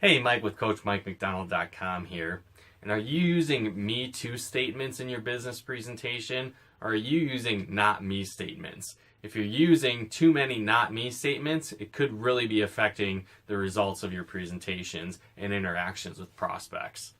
Hey, Mike with MacDonald.com here. And are you using me too statements in your business presentation, or are you using not me statements? If you're using too many not me statements, it could really be affecting the results of your presentations and interactions with prospects.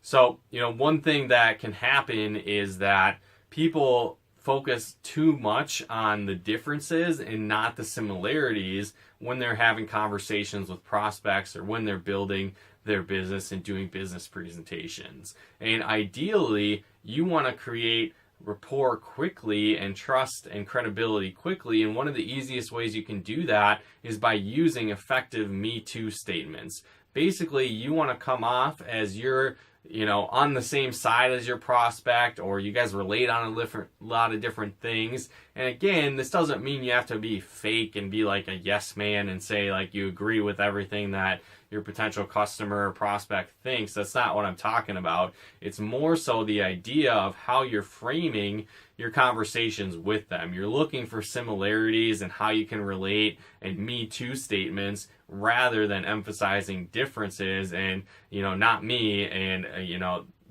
So, one thing that can happen is that people focus too much on the differences and not the similarities when they're having conversations with prospects or when they're building their business and doing business presentations. And ideally, you want to create rapport quickly and trust and credibility quickly. And one of the easiest ways you can do that is by using effective me too statements. Basically, you want to come off as you're on the same side as your prospect, or you guys relate on a lot of different things. And again, this doesn't mean you have to be fake and be like a yes man and say like you agree with everything that your potential customer or prospect thinks. That's not what I'm talking about. It's more so the idea of how you're framing your conversations with them. You're looking for similarities and how you can relate and me too statements rather than emphasizing differences and, not me and,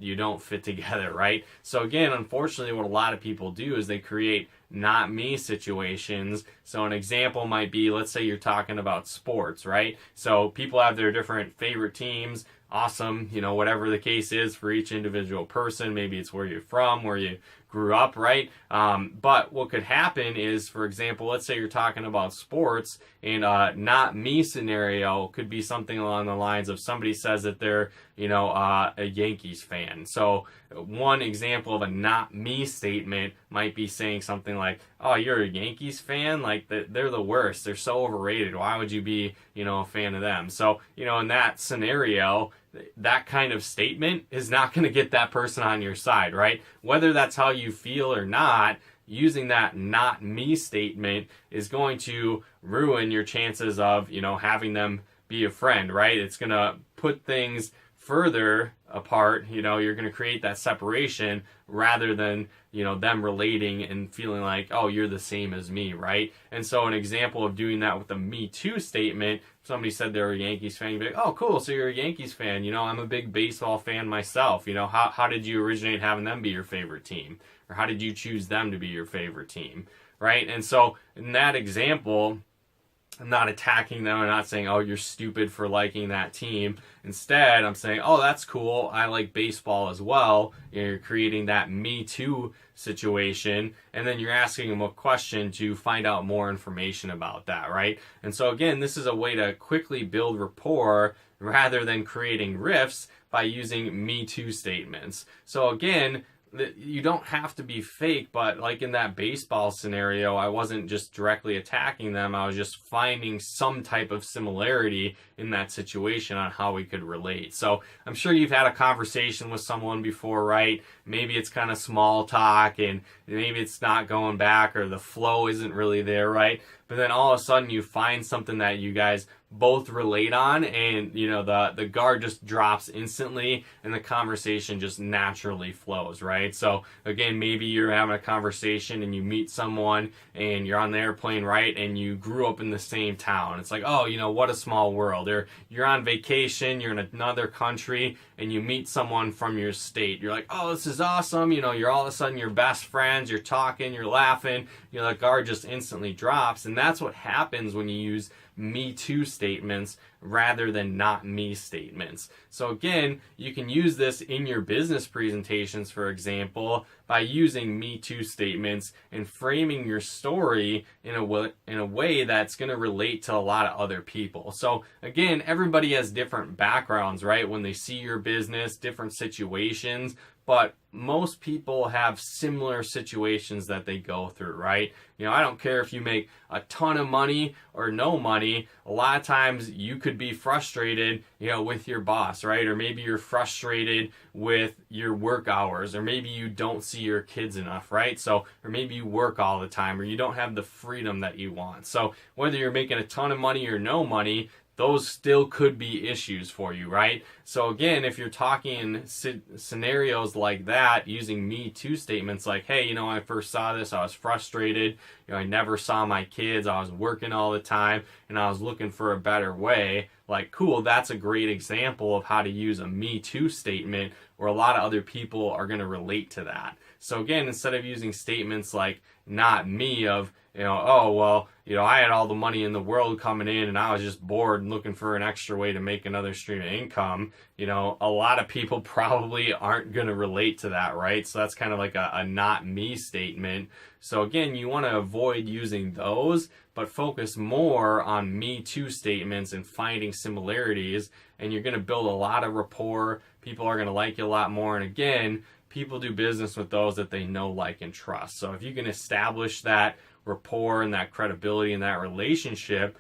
you don't fit together, right? So again, unfortunately, what a lot of people do is they create not me situations. So an example might be, let's say you're talking about sports, right? So people have their different favorite teams. Awesome, whatever the case is for each individual person. Maybe it's where you're from, where you grew up, right? But what could happen is, for example, let's say you're talking about sports, and not me scenario could be something along the lines of somebody says that they're, a Yankees fan. So one example of a not me statement might be saying something like, oh, you're a Yankees fan? Like, they're the worst. They're so overrated. Why would you be, a fan of them? So, in that scenario, that kind of statement is not going to get that person on your side, right? Whether that's how you feel or not, using that not me statement is going to ruin your chances of, having them be a friend, right? It's going to put things further apart. You're going to create that separation rather than, them relating and feeling like, oh, you're the same as me, right? And so an example of doing that with a me too statement, if somebody said they're a Yankees fan, you'd be like, oh, cool, so you're a Yankees fan. I'm a big baseball fan myself. How did you originate having them be your favorite team? Or how did you choose them to be your favorite team, right? And so in that example, I'm not attacking them. I'm not saying, oh, you're stupid for liking that team. Instead, I'm saying, oh, that's cool. I like baseball as well. You're creating that me too situation. And then you're asking them a question to find out more information about that, right? And so again, this is a way to quickly build rapport rather than creating rifts by using me too statements. So again, you don't have to be fake, but like in that baseball scenario, I wasn't just directly attacking them. I was just finding some type of similarity in that situation on how we could relate. So I'm sure you've had a conversation with someone before, right? Maybe it's kind of small talk and maybe it's not going back or the flow isn't really there, right? But then all of a sudden you find something that you guys both relate on, and the guard just drops instantly and the conversation just naturally flows, right? So again, maybe you're having a conversation and you meet someone and you're on the airplane, right? And you grew up in the same town. It's like, oh, what a small world. Or you're on vacation, you're in another country, and you meet someone from your state. You're like, oh, this is awesome. You're all of a sudden your best friends, you're talking, you're laughing, the guard just instantly drops. And that's what happens when you use me too statements rather than not me statements. So again, you can use this in your business presentations, for example, by using me too statements and framing your story in a way that's going to relate to a lot of other people. So again, everybody has different backgrounds, right? When they see your business, different situations, but most people have similar situations that they go through, right? I don't care if you make a ton of money or no money. A lot of times you could be frustrated, with your boss, right? Or maybe you're frustrated with your work hours, or maybe you don't see your kids enough, right? So, or maybe you work all the time, or you don't have the freedom that you want. So whether you're making a ton of money or no money, those still could be issues for you, right? So again, if you're talking scenarios like that using me too statements like, hey, when I first saw this, I was frustrated. I never saw my kids. I was working all the time and I was looking for a better way. Like, cool, that's a great example of how to use a me too statement where a lot of other people are going to relate to that. So again, instead of using statements like not me of, oh, well, I had all the money in the world coming in and I was just bored and looking for an extra way to make another stream of income, a lot of people probably aren't going to relate to that, right? So that's kind of like a not me statement. So again, you want to avoid using those, but focus more on me too statements and finding similarities, and you're going to build a lot of rapport. People are going to like you a lot more. And again, people do business with those that they know, like, and trust. So if you can establish that rapport and that credibility and that relationship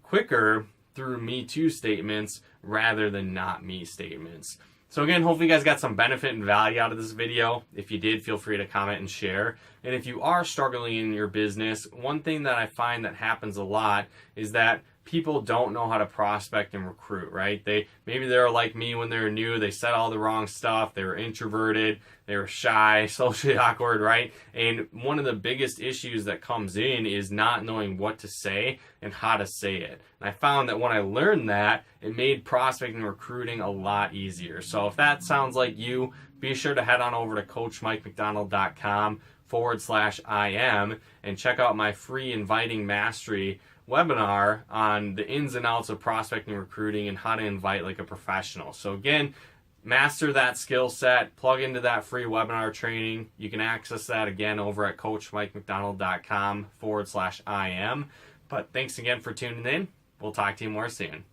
quicker through me too statements rather than not me statements. So again, hopefully you guys got some benefit and value out of this video. If you did, feel free to comment and share. And if you are struggling in your business, one thing that I find that happens a lot is that people don't know how to prospect and recruit, right? Maybe they're like me when they're new, they said all the wrong stuff, they were introverted, they were shy, socially awkward, right? And one of the biggest issues that comes in is not knowing what to say and how to say it. And I found that when I learned that, it made prospecting and recruiting a lot easier. So if that sounds like you, be sure to head on over to coachmikemacdonald.com/IM and check out my free Inviting Mastery webinar on the ins and outs of prospecting and recruiting and how to invite like a professional. So again, master that skill set, plug into that free webinar training. You can access that again over at coachmikemacdonald.com/IM. But thanks again for tuning in. We'll talk to you more soon.